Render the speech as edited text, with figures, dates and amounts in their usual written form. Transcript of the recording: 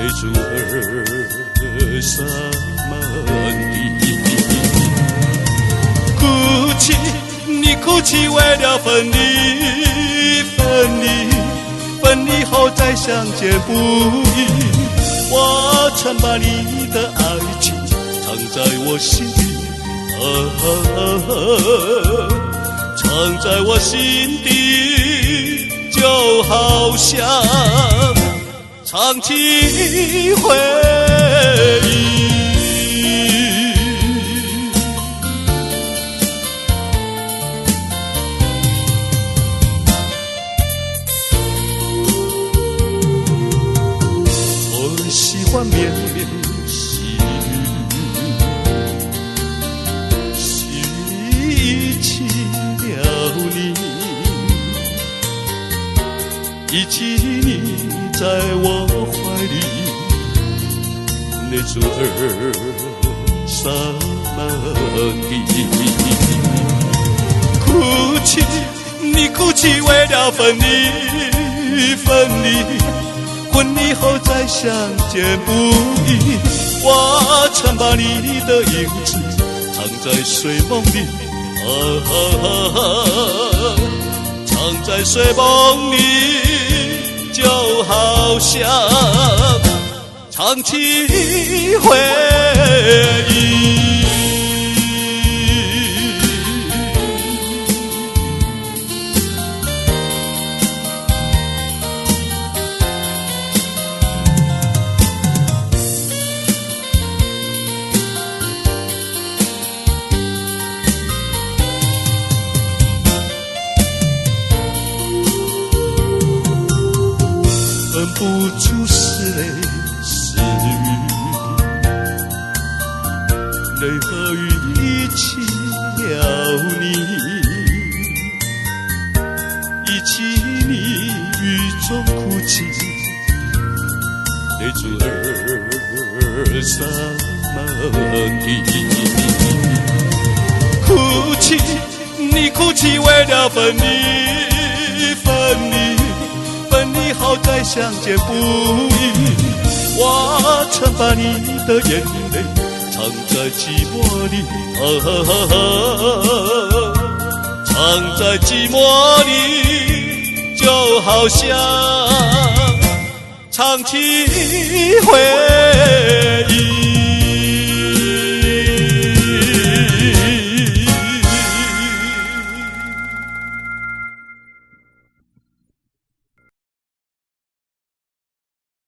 泪珠儿洒满地。哭泣，你哭泣为了分离，分离后再相见不易。我曾把你的爱情藏在我心底，藏在我心底，就好像长期回忆。我喜欢绵绵细雨，忆起了你，忆起你在我怀里，泪珠儿洒满地。哭泣，你哭泣为了分离，分离后再相见不易。我曾把你的影子藏在睡梦里，藏在睡梦里，就好像长期回忆。分不出是泪是雨，泪和雨一起了你，忆起你雨中哭泣，泪珠儿洒满地。哭泣，你哭泣为了分离后再相见不易。我曾把你的眼泪藏在寂寞里，藏在寂寞里，就好像长期回忆。